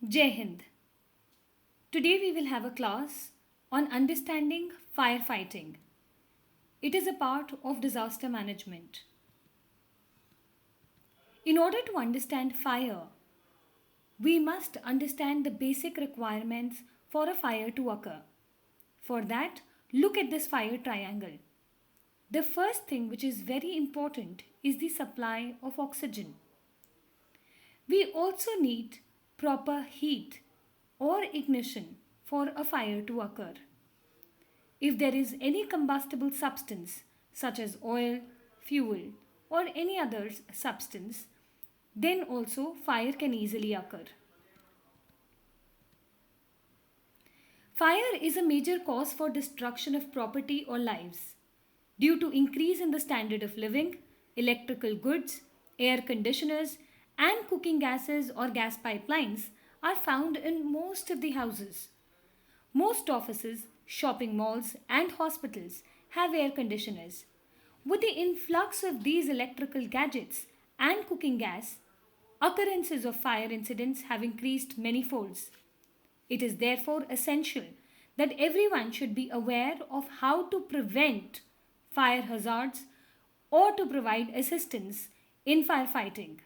Jai Hind. Today we will have a class on understanding firefighting. It is a part of disaster management. In order to understand fire, we must understand the basic requirements for a fire to occur. For that, look at this fire triangle. The first thing which is very important is the supply of oxygen. We also need proper heat or ignition for a fire to occur. If there is any combustible substance such as oil, fuel, or any other substance, then also fire can easily occur. Fire is a major cause for destruction of property or lives due to increase in the standard of living, electrical goods, air conditioners, and cooking gases or gas pipelines are found in most of the houses. Most offices, shopping malls, and hospitals have air conditioners. With the influx of these electrical gadgets and cooking gas, occurrences of fire incidents have increased many folds. It is therefore essential that everyone should be aware of how to prevent fire hazards or to provide assistance in firefighting.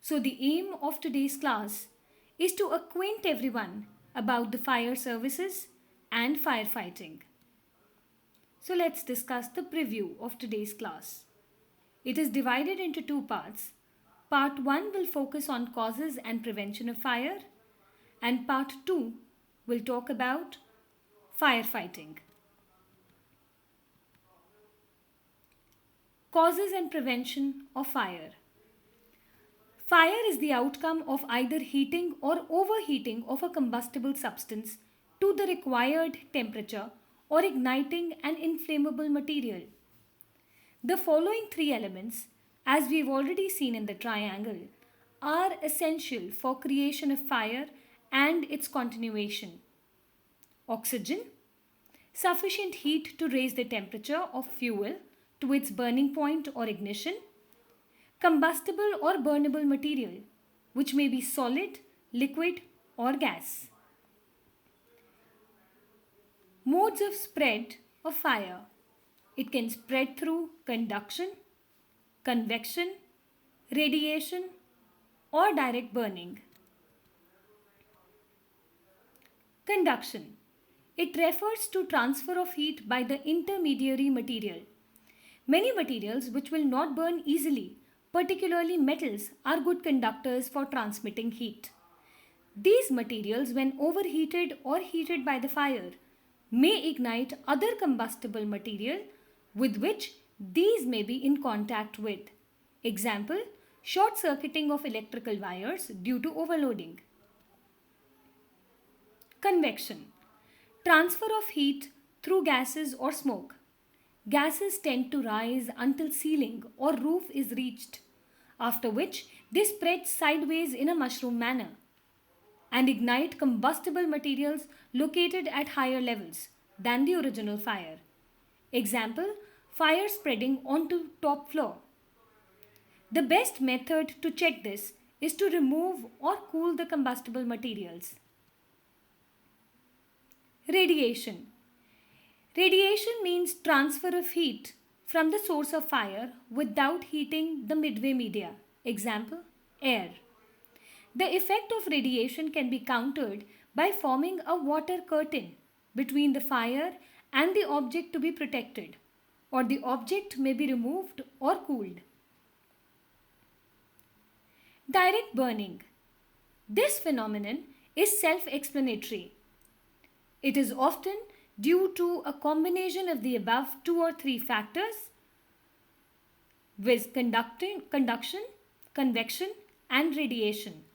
So, the aim of today's class is to acquaint everyone about the fire services and firefighting. So, let's discuss the preview of today's class. It is divided into two parts. Part 1 will focus on causes and prevention of fire, and Part 2 will talk about firefighting. Causes and prevention of fire. Fire is the outcome of either heating or overheating of a combustible substance to the required temperature or igniting an inflammable material. The following three elements, as we've already seen in the triangle, are essential for creation of fire and its continuation. Oxygen, sufficient heat to raise the temperature of fuel to its burning point or ignition. Combustible or burnable material, which may be solid, liquid, or gas. Modes of spread of fire. It can spread through conduction, convection, radiation, or direct burning. Conduction. It refers to transfer of heat by the intermediary material. Many materials which will not burn easily, particularly metals, are good conductors for transmitting heat. These materials, when overheated or heated by the fire, may ignite other combustible material with which these may be in contact with. Example, short circuiting of electrical wires due to overloading. Convection. Transfer of heat through gases or smoke. Gases tend to rise until ceiling or roof is reached, after which they spread sideways in a mushroom manner and ignite combustible materials located at higher levels than the original fire. Example, fire spreading onto top floor. The best method to check this is to remove or cool the combustible materials. Radiation. Radiation means transfer of heat from the source of fire without heating the midway media. Example, air. The effect of radiation can be countered by forming a water curtain between the fire and the object to be protected, or the object may be removed or cooled. Direct burning. This phenomenon is self-explanatory. It is often due to a combination of the above two or three factors, with conduction, convection, and radiation.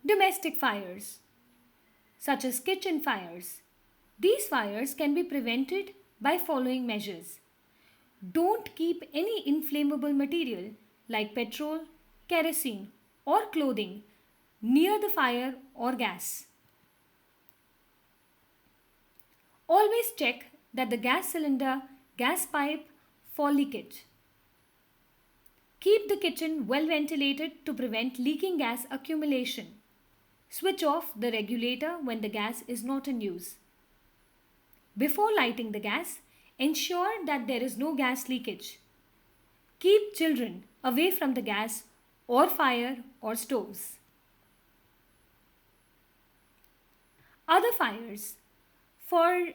Domestic fires, such as kitchen fires. These fires can be prevented by following measures. Don't keep any inflammable material like petrol, kerosene, or clothing near the fire or gas. Always check that the gas cylinder, gas pipe, fall leakage. Keep the kitchen well ventilated to prevent leaking gas accumulation. Switch off the regulator when the gas is not in use. Before lighting the gas, ensure that there is no gas leakage. Keep children away from the gas or fire or stoves. Other fires. For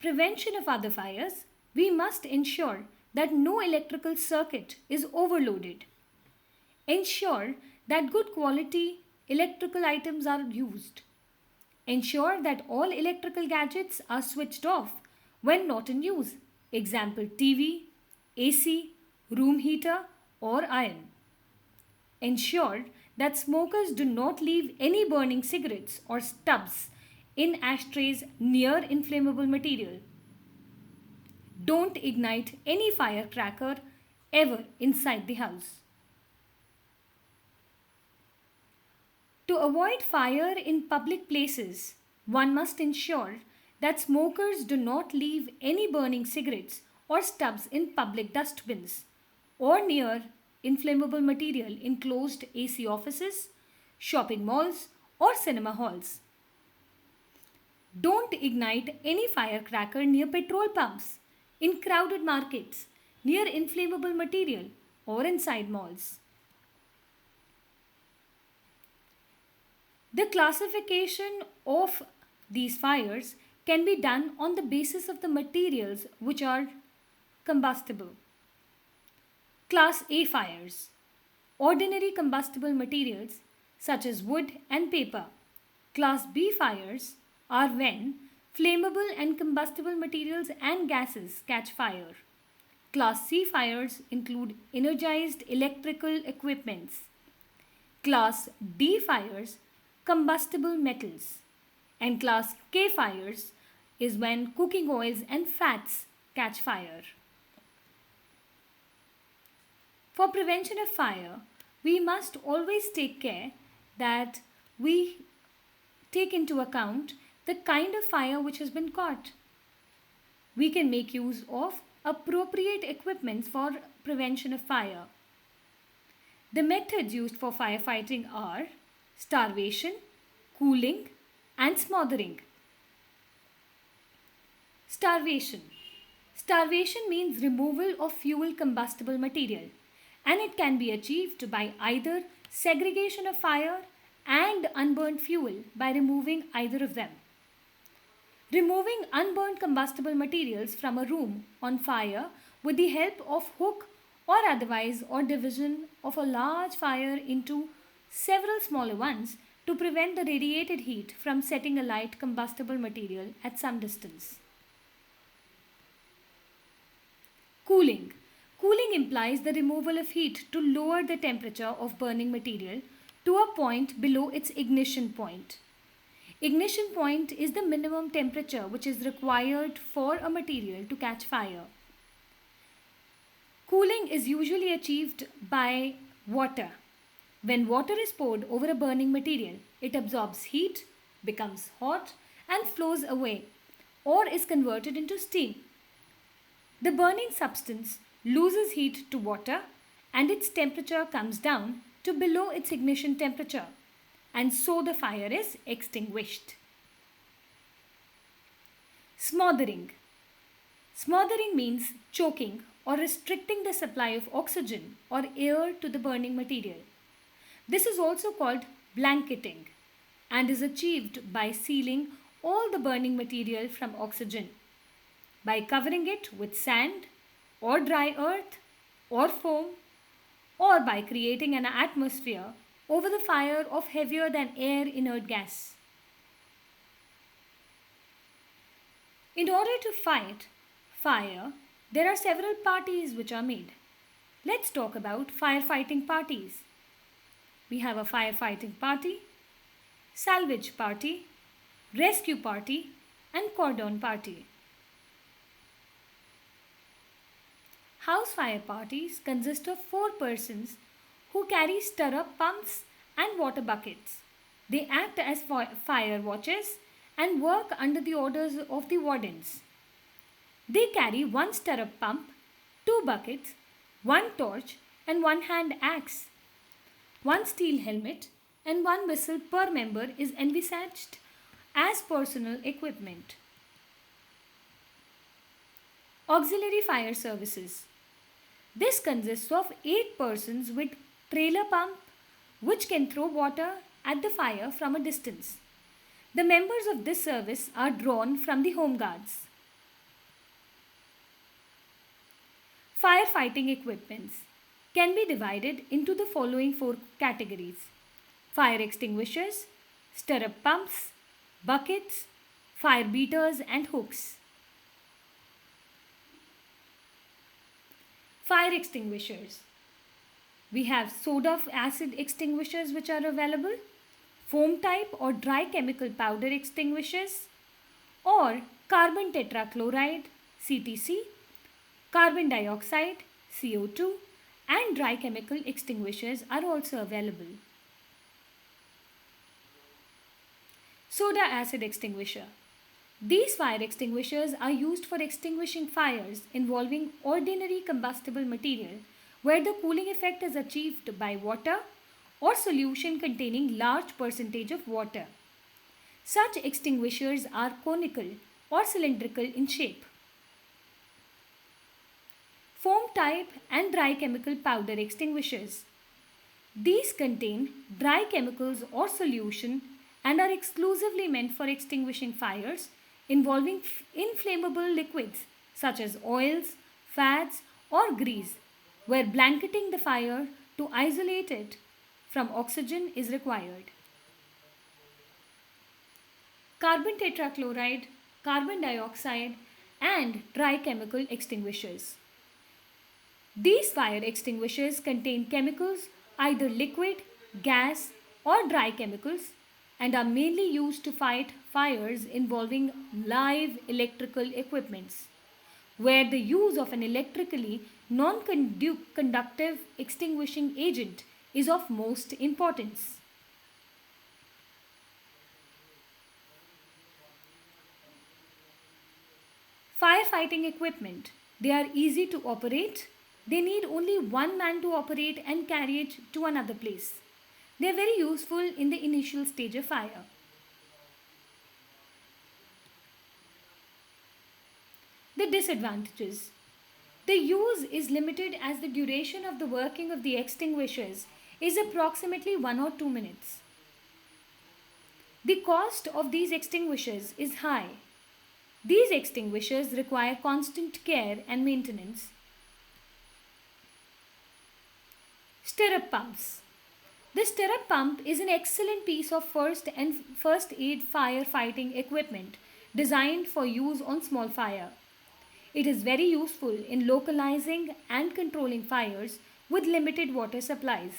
prevention of other fires, we must ensure that no electrical circuit is overloaded. Ensure that good quality electrical items are used. Ensure that all electrical gadgets are switched off when not in use. Example TV, AC, room heater or iron. Ensure that smokers do not leave any burning cigarettes or stubs in ashtrays near inflammable material. Don't ignite any firecracker ever inside the house. To avoid fire in public places, one must ensure that smokers do not leave any burning cigarettes or stubs in public dustbins or near inflammable material in closed AC offices, shopping malls, or cinema halls. Don't ignite any firecracker near petrol pumps, in crowded markets, near inflammable material, or inside malls. The classification of these fires can be done on the basis of the materials which are combustible. Class A fires. Ordinary combustible materials such as wood and paper. Class B fires are when flammable and combustible materials and gases catch fire. Class C fires include energized electrical equipments. Class D fires, combustible metals. And Class K fires is when cooking oils and fats catch fire. For prevention of fire, we must always take care that we take into account the kind of fire which has been caught. We can make use of appropriate equipment for prevention of fire. The methods used for firefighting are starvation, cooling, and smothering. Starvation. Starvation means removal of fuel combustible material, and it can be achieved by either segregation of fire and unburnt fuel by removing either of them. Removing unburnt combustible materials from a room on fire with the help of hook or otherwise or division of a large fire into several smaller ones to prevent the radiated heat from setting alight combustible material at some distance. Cooling. Cooling implies the removal of heat to lower the temperature of burning material to a point below its ignition point. Ignition point is the minimum temperature which is required for a material to catch fire. Cooling is usually achieved by water. When water is poured over a burning material, it absorbs heat, becomes hot, and flows away, or is converted into steam. The burning substance loses heat to water, and its temperature comes down to below its ignition temperature, and so the fire is extinguished. Smothering. Smothering means choking or restricting the supply of oxygen or air to the burning material. This is also called blanketing and is achieved by sealing all the burning material from oxygen, by covering it with sand or dry earth or foam, or by creating an atmosphere over the fire of heavier than air inert gas. In order to fight fire, there are several parties which are made. Let's talk about firefighting parties. We have a firefighting party, salvage party, rescue party, and cordon party. House fire parties consist of 4 persons who carry stirrup pumps and water buckets. They act as fire watches and work under the orders of the wardens. They carry 1 stirrup pump, 2 buckets, 1 torch, and one hand axe. One steel helmet and one whistle per member is envisaged as personal equipment. Auxiliary fire services. This consists of 8 persons with trailer pump which can throw water at the fire from a distance. The members of this service are drawn from the home guards. Firefighting equipments can be divided into the following 4 categories: fire extinguishers, stirrup pumps, buckets, fire beaters, and hooks. Fire extinguishers. We have soda acid extinguishers which are available, foam type or dry chemical powder extinguishers, or carbon tetrachloride CTC, carbon dioxide CO2, and dry chemical extinguishers are also available. Soda acid extinguisher. These fire extinguishers are used for extinguishing fires involving ordinary combustible material where the cooling effect is achieved by water or solution containing large percentage of water. Such extinguishers are conical or cylindrical in shape. Foam type and dry chemical powder extinguishers. These contain dry chemicals or solution and are exclusively meant for extinguishing fires involving inflammable liquids such as oils, fats, or grease, where blanketing the fire to isolate it from oxygen is required. Carbon tetrachloride, carbon dioxide, and dry chemical extinguishers. These fire extinguishers contain chemicals, either liquid, gas, or dry chemicals, and are mainly used to fight fires involving live electrical equipments, where the use of an electrically non-conductive extinguishing agent is of most importance. Firefighting equipment. They are easy to operate. They need only one man to operate and carry it to another place. They are very useful in the initial stage of fire. The disadvantages. The use is limited as the duration of the working of the extinguishers is approximately 1 or 2 minutes. The cost of these extinguishers is high. These extinguishers require constant care and maintenance. Stirrup pumps. The stirrup pump is an excellent piece of first aid firefighting equipment designed for use on small fire. It is very useful in localizing and controlling fires with limited water supplies.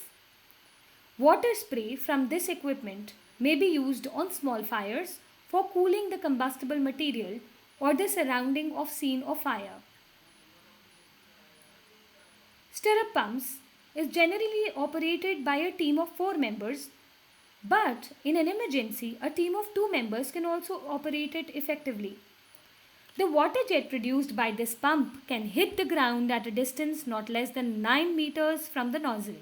Water spray from this equipment may be used on small fires for cooling the combustible material or the surrounding of scene of fire. Stirrup pumps is generally operated by a team of 4 members, but in an emergency, a team of 2 members can also operate it effectively. The water jet produced by this pump can hit the ground at a distance not less than 9 meters from the nozzle.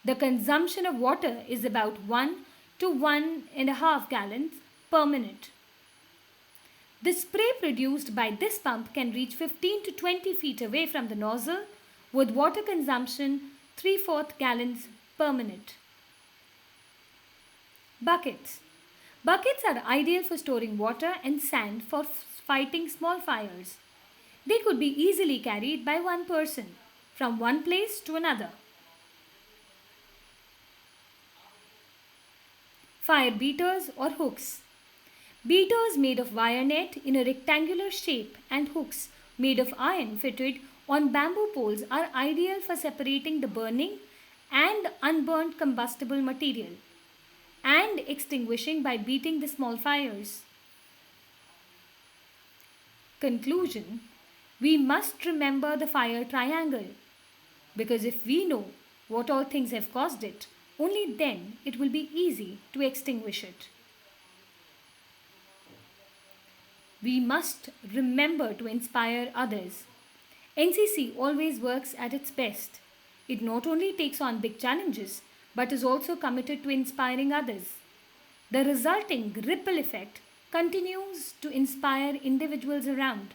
The consumption of water is about 1 to 1.5 gallons per minute. The spray produced by this pump can reach 15 to 20 feet away from the nozzle with water consumption 3/4 gallons per minute. Buckets. Buckets are ideal for storing water and sand for fighting small fires. They could be easily carried by one person from one place to another. Fire beaters or hooks. Beaters made of wire net in a rectangular shape and hooks made of iron fitted on bamboo poles are ideal for separating the burning and unburnt combustible material and extinguishing by beating the small fires. Conclusion. We must remember the fire triangle because if we know what all things have caused it, only then it will be easy to extinguish it. We must remember to inspire others NCC always works at its best. It not only takes on big challenges, but is also committed to inspiring others. The resulting ripple effect continues to inspire individuals around.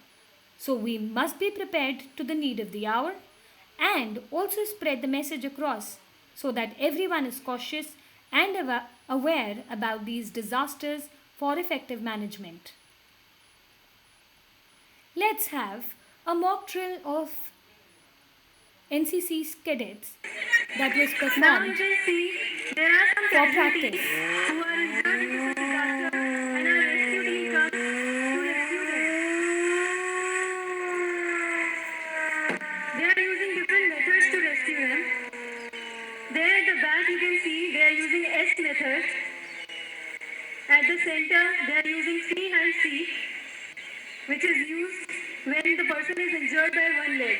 So we must be prepared to the need of the hour and also spread the message across so that everyone is cautious and aware about these disasters for effective management. Let's have a mock drill of NCC's cadets that was Now you performed can see there are some for casualties practice. who are injured in this disaster and our rescue team comes to rescue them. They are using different methods to rescue them. There at the back you can see they are using S method. At the center they are using free hand C, which is used when the person is injured by one leg.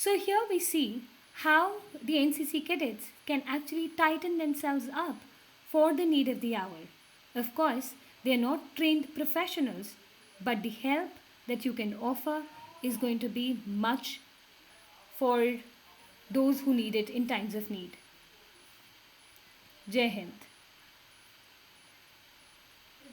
So here we see how the NCC cadets can actually tighten themselves up for the need of the hour. Of course, they are not trained professionals, but the help that you can offer is going to be much for those who need it in times of need. Jai Hind.